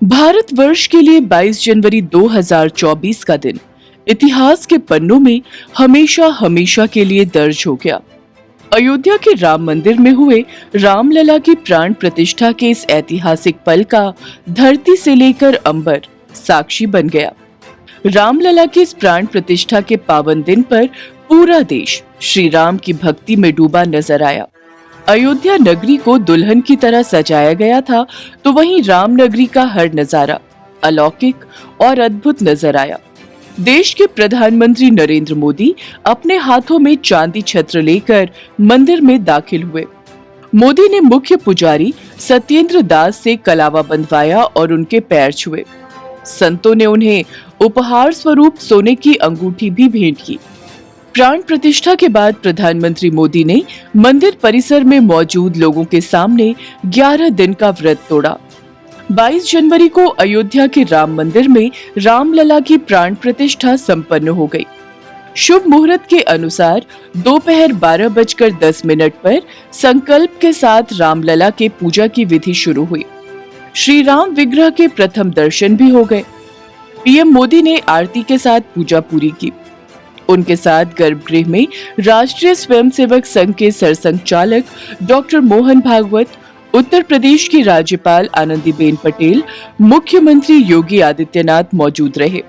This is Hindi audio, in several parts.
भारतवर्ष के लिए 22 जनवरी 2024 का दिन इतिहास के पन्नों में हमेशा हमेशा के लिए दर्ज हो गया। अयोध्या के राम मंदिर में हुए रामलला की प्राण प्रतिष्ठा के इस ऐतिहासिक पल का धरती से लेकर अंबर साक्षी बन गया। रामलला की इस प्राण प्रतिष्ठा के पावन दिन पर पूरा देश श्री राम की भक्ति में डूबा नजर आया। अयोध्या नगरी को दुल्हन की तरह सजाया गया था, तो वहीं राम नगरी का हर नजारा अलौकिक और अद्भुत नजर आया। देश के प्रधानमंत्री नरेंद्र मोदी अपने हाथों में चांदी छत्र लेकर मंदिर में दाखिल हुए। मोदी ने मुख्य पुजारी सत्येंद्र दास से कलावा बंधवाया और उनके पैर छुए। संतों ने उन्हें उपहार स्वरूप सोने की अंगूठी भी भेंट की। प्राण प्रतिष्ठा के बाद प्रधानमंत्री मोदी ने मंदिर परिसर में मौजूद लोगों के सामने 11 दिन का व्रत तोड़ा। 22 जनवरी को अयोध्या के राम मंदिर में रामलला की प्राण प्रतिष्ठा संपन्न हो गई। शुभ मुहूर्त के अनुसार दोपहर 12:10 पर संकल्प के साथ रामलला के पूजा की विधि शुरू हुई। श्री राम विग्रह के प्रथम दर्शन भी हो गए। पीएम मोदी ने आरती के साथ पूजा पूरी की। उनके साथ गर्भगृह में राष्ट्रीय स्वयंसेवक संघ के सरसंघचालक डॉक्टर मोहन भागवत, उत्तर प्रदेश की राज्यपाल आनंदीबेन पटेल, मुख्यमंत्री योगी आदित्यनाथ मौजूद रहे।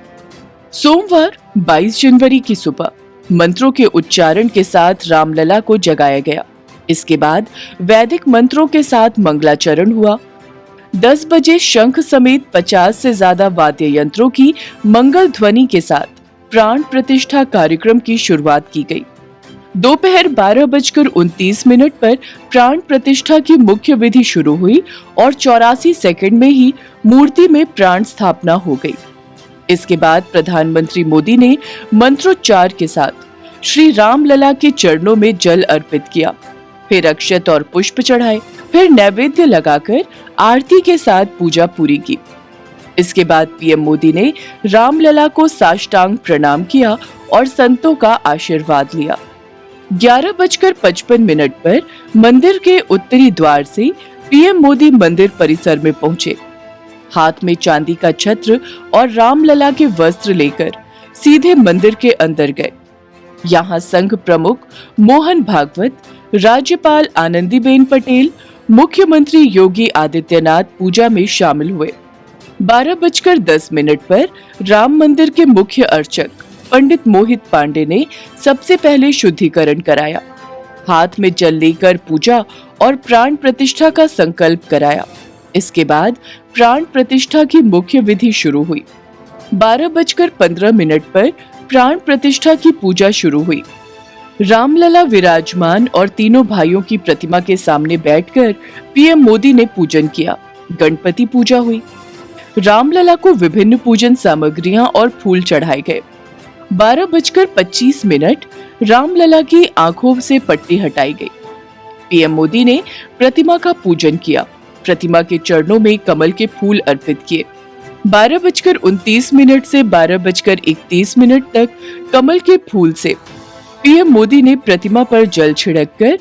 सोमवार 22 जनवरी की सुबह मंत्रों के उच्चारण के साथ रामलला को जगाया गया। इसके बाद वैदिक मंत्रों के साथ मंगलाचरण हुआ। 10 बजे शंख समेत 50 से ज्यादा वाद्य यंत्रों की मंगल ध्वनि के साथ प्राण प्रतिष्ठा कार्यक्रम की शुरुआत की गई। दोपहर 12:29 पर प्राण प्रतिष्ठा की मुख्य विधि शुरू हुई और 84 सेकंड में ही मूर्ति में प्राण स्थापना हो गई। इसके बाद प्रधानमंत्री मोदी ने मंत्रोच्चार के साथ श्री रामलला के चरणों में जल अर्पित किया, फिर अक्षत और पुष्प चढ़ाए, फिर नैवेद्य लगाकर आरती के साथ पूजा पूरी की। इसके बाद पीएम मोदी ने रामलला को साष्टांग प्रणाम किया और संतों का आशीर्वाद लिया। 11:55 पर मंदिर के उत्तरी द्वार से पीएम मोदी मंदिर परिसर में पहुंचे। हाथ में चांदी का छत्र और रामलला के वस्त्र लेकर सीधे मंदिर के अंदर गए। यहाँ संघ प्रमुख मोहन भागवत, राज्यपाल आनंदीबेन पटेल, मुख्यमंत्री योगी आदित्यनाथ पूजा में शामिल हुए। 12:10 पर राम मंदिर के मुख्य अर्चक पंडित मोहित पांडे ने सबसे पहले शुद्धिकरण कराया। हाथ में जल लेकर पूजा और प्राण प्रतिष्ठा का संकल्प कराया। इसके बाद प्राण प्रतिष्ठा की मुख्य विधि शुरू हुई। 12:15 पर प्राण प्रतिष्ठा की पूजा शुरू हुई। रामलला विराजमान और तीनों भाइयों की प्रतिमा के सामने बैठकर पीएम मोदी ने पूजन किया। गणपति पूजा हुई। रामलला को विभिन्न पूजन सामग्रियां और फूल चढ़ाए गए। 12:25 रामलला की आंखों से पट्टी हटाई गई। पीएम मोदी ने प्रतिमा का पूजन किया। प्रतिमा के चरणों में कमल के फूल अर्पित किए। 12:29 से 12:31 तक कमल के फूल से पीएम मोदी ने प्रतिमा पर जल छिड़ककर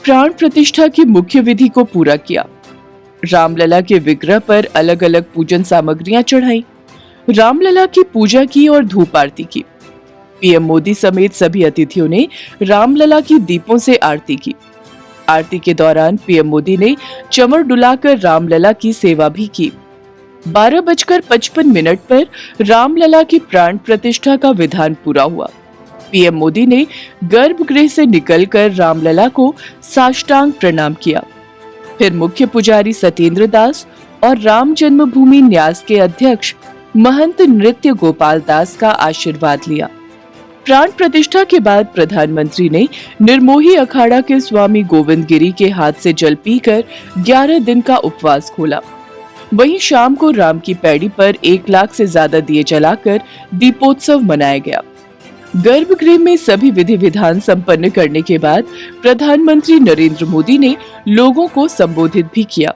प्राण प्रतिष्ठा की मुख्य विधि को पूरा किया। रामलला के विग्रह पर अलग अलग पूजन सामग्रियां चढ़ाई। रामलला की पूजा की और धूप आरती की। पीएम मोदी समेत सभी अतिथियों ने रामलला की दीपों से आरती की। आरती के दौरान पीएम मोदी ने चमर डुलाकर रामलला की सेवा भी की। 12:55 पर रामलला की प्राण प्रतिष्ठा का विधान पूरा हुआ। पीएम मोदी ने गर्भगृह से निकलकर रामलला को साष्टांग प्रणाम किया। फिर मुख्य पुजारी सत्येंद्र दास और राम जन्मभूमि न्यास के अध्यक्ष महंत नृत्य गोपाल दास का आशीर्वाद लिया। प्राण प्रतिष्ठा के बाद प्रधानमंत्री ने निर्मोही अखाड़ा के स्वामी गोविंद गिरी के हाथ से जल पीकर 11 दिन का उपवास खोला। वहीं शाम को राम की पैड़ी पर 1 लाख से ज्यादा दिए जलाकर दीपोत्सव मनाया गया। गर्भगृह में सभी विधि विधान संपन्न करने के बाद प्रधानमंत्री नरेंद्र मोदी ने लोगों को संबोधित भी किया।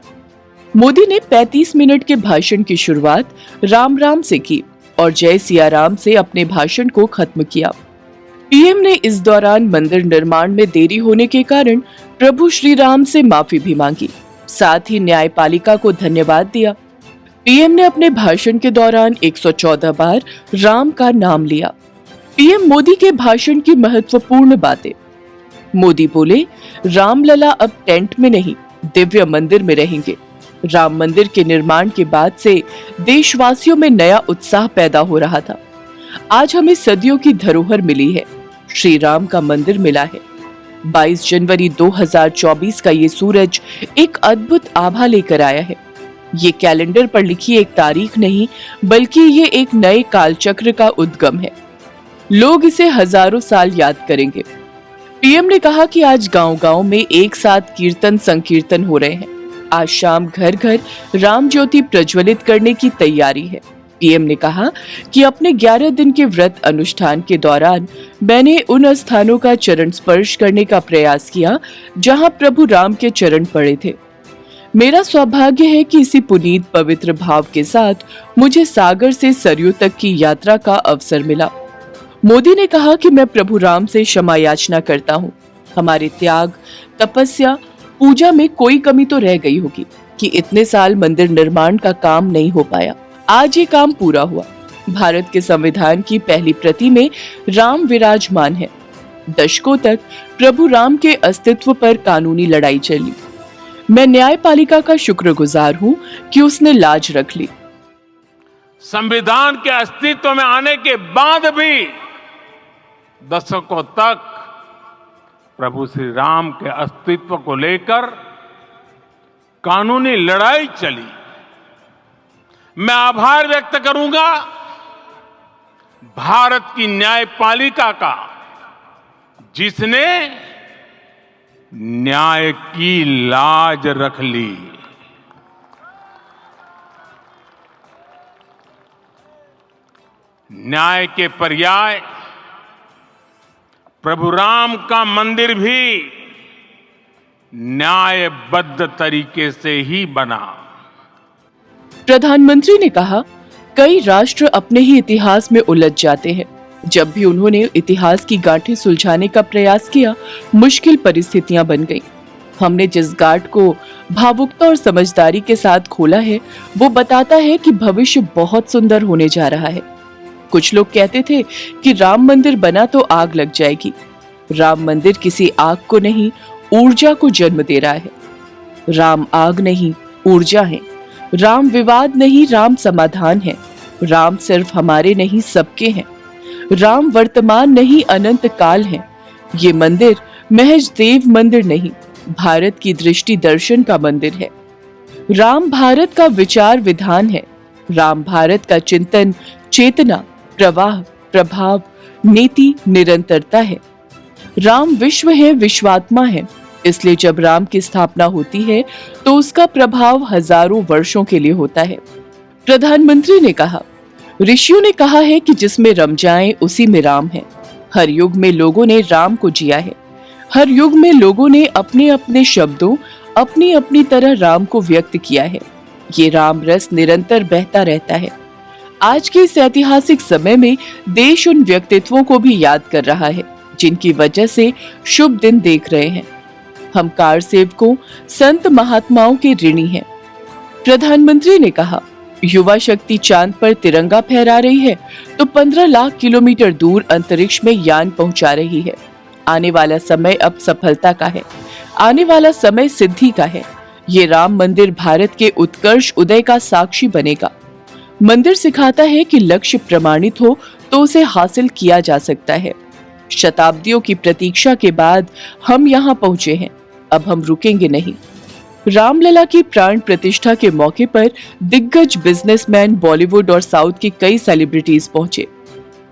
मोदी ने 35 मिनट के भाषण की शुरुआत राम राम से की और जय सिया राम से अपने भाषण को खत्म किया। पीएम ने इस दौरान मंदिर निर्माण में देरी होने के कारण प्रभु श्री राम से माफी भी मांगी, साथ ही न्यायपालिका को धन्यवाद दिया। पीएम ने अपने भाषण के दौरान 114 बार राम का नाम लिया। पीएम मोदी के भाषण की महत्वपूर्ण बातें। मोदी बोले, रामलला अब टेंट में नहीं, दिव्य मंदिर में रहेंगे। राम मंदिर के निर्माण के बाद से देशवासियों में नया उत्साह पैदा हो रहा था। आज हमें सदियों की धरोहर मिली है, श्री राम का मंदिर मिला है। 22 जनवरी 2024 का ये सूरज एक अद्भुत आभा लेकर आया है। ये कैलेंडर पर लिखी एक तारीख नहीं, बल्कि ये एक नए कालचक्र का उद्गम है। लोग इसे हजारों साल याद करेंगे। पीएम ने कहा कि आज गांव-गांव में एक साथ कीर्तन संकीर्तन हो रहे हैं। आज शाम घर घर राम ज्योति प्रज्वलित करने की तैयारी है। पीएम ने कहा कि अपने 11 दिन के व्रत अनुष्ठान के दौरान मैंने उन स्थानों का चरण स्पर्श करने का प्रयास किया जहां प्रभु राम के चरण पड़े थे। मेरा सौभाग्य है कि इसी पुनीत पवित्र भाव के साथ मुझे सागर से सरयू तक की यात्रा का अवसर मिला। मोदी ने कहा कि मैं प्रभु राम से क्षमा याचना करता हूँ। हमारे त्याग, तपस्या, पूजा में कोई कमी तो रह गई होगी कि इतने साल मंदिर निर्माण का काम नहीं हो पाया। आज ये काम पूरा हुआ। भारत के संविधान की पहली प्रति में राम विराजमान है। दशकों तक प्रभु राम के अस्तित्व पर कानूनी लड़ाई चली। मैं न्यायपालिका का शुक्रगुजार हूँ कि उसने लाज रख ली। संविधान के अस्तित्व में आने के बाद भी दशकों तक प्रभु श्री राम के अस्तित्व को लेकर कानूनी लड़ाई चली। मैं आभार व्यक्त करूंगा भारत की न्यायपालिका का, जिसने न्याय की लाज रख ली। न्याय के पर्याय प्रभु राम का मंदिर भी न्यायबद्ध तरीके से ही बना। प्रधानमंत्री ने कहा, कई राष्ट्र अपने ही इतिहास में उलझ जाते हैं। जब भी उन्होंने इतिहास की गांठें सुलझाने का प्रयास किया, मुश्किल परिस्थितियां बन गईं। हमने जिस गांठ को भावुकता और समझदारी के साथ खोला है, वो बताता है कि भविष्य बहुत सुंदर होने जा रहा है। कुछ लोग कहते थे कि राम मंदिर बना तो आग लग जाएगी। राम मंदिर किसी आग को नहीं, ऊर्जा को जन्म दे रहा है। राम आग नहीं, ऊर्जा है। राम विवाद नहीं, राम समाधान है। राम सिर्फ हमारे नहीं, सबके हैं। राम वर्तमान नहीं, अनंत काल है। ये मंदिर महज देव मंदिर नहीं, भारत की दृष्टि दर्शन का मंदिर है। राम भारत का विचार विधान है। राम भारत का चिंतन, चेतना, प्रवाह, प्रभाव, नीति, निरंतरता है। राम विश्व है, विश्वात्मा है। इसलिए जब राम की स्थापना होती है तो उसका प्रभाव हजारों वर्षों के लिए होता है। प्रधानमंत्री ने कहा, ऋषियों ने कहा है कि जिसमें रम जाए उसी में राम है। हर युग में लोगों ने राम को जिया है। हर युग में लोगों ने अपने अपने शब्दों, अपनी अपनी तरह राम को व्यक्त किया है। ये राम रस निरंतर बहता रहता है। आज के इस ऐतिहासिक समय में देश उन व्यक्तित्वों को भी याद कर रहा है जिनकी वजह से शुभ दिन देख रहे हैं। हम कार सेवकों, संत महात्माओं के ऋणी हैं। प्रधानमंत्री ने कहा, युवा शक्ति चांद पर तिरंगा फहरा रही है तो 15 लाख किलोमीटर दूर अंतरिक्ष में यान पहुंचा रही है। आने वाला समय अब सफलता का है। आने वाला समय सिद्धि का है। ये राम मंदिर भारत के उत्कर्ष उदय का साक्षी बनेगा। मंदिर सिखाता है कि लक्ष्य प्रमाणित हो तो उसे हासिल किया जा सकता है। शताब्दियों की प्रतीक्षा के बाद हम यहाँ पहुंचे हैं। अब हम रुकेंगे नहीं। रामलला की प्राण प्रतिष्ठा के मौके पर दिग्गज बिजनेसमैन, बॉलीवुड और साउथ के कई सेलिब्रिटीज पहुंचे।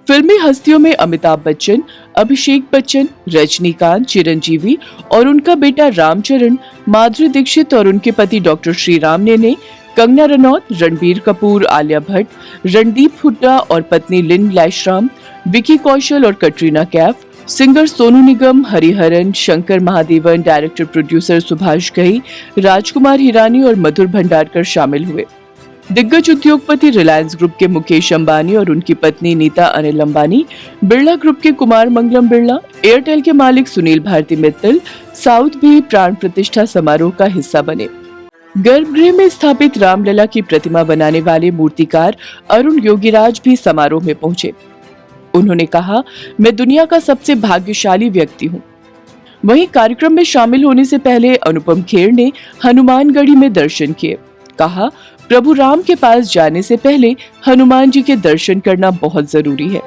फिल्मी हस्तियों में अमिताभ बच्चन, अभिषेक बच्चन, रजनीकांत, चिरंजीवी और उनका बेटा रामचरण, माधुरी दीक्षित और उनके पति डॉक्टर श्रीराम ने, कंगना रनौत, रणबीर कपूर, आलिया भट्ट, रणदीप हुड्डा और पत्नी लिन लैशराम, विकी कौशल और Katrina Kaif, singer Sonu Nigam, Hariharan, Shankar Mahadevan, director producer Subhash Ghai, Rajkumar Hirani और मधुर भंडारकर शामिल हुए। दिग्गज उद्योगपति रिलायंस ग्रुप के मुकेश अंबानी और उनकी पत्नी नीता अनिल अंबानी, बिरला ग्रुप के कुमार मंगलम बिरला, एयरटेल के मालिक सुनील भारती मित्तल साउथ भी प्राण प्रतिष्ठा समारोह का हिस्सा बने। गर्भगृह में स्थापित रामलला की प्रतिमा बनाने वाले मूर्तिकार अरुण योगीराज भी समारोह में पहुंचे। उन्होंने कहा, मैं दुनिया का सबसे भाग्यशाली व्यक्ति हूँ। वहीं कार्यक्रम में शामिल होने से पहले अनुपम खेर ने हनुमानगढ़ी में दर्शन किए। कहा, प्रभु राम के पास जाने से पहले हनुमान जी के दर्शन करना बहुत जरूरी है।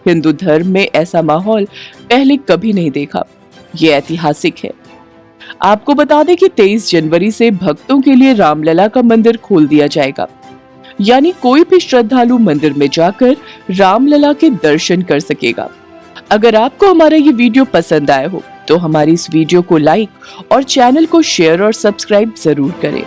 हिंदू धर्म में ऐसा माहौल पहले कभी नहीं देखा। ये ऐतिहासिक है। आपको बता दें कि 23 जनवरी से भक्तों के लिए रामलला का मंदिर खोल दिया जाएगा, यानी कोई भी श्रद्धालु मंदिर में जाकर रामलला के दर्शन कर सकेगा। अगर आपको हमारा ये वीडियो पसंद आया हो तो हमारी इस वीडियो को लाइक और चैनल को शेयर और सब्सक्राइब जरूर करें।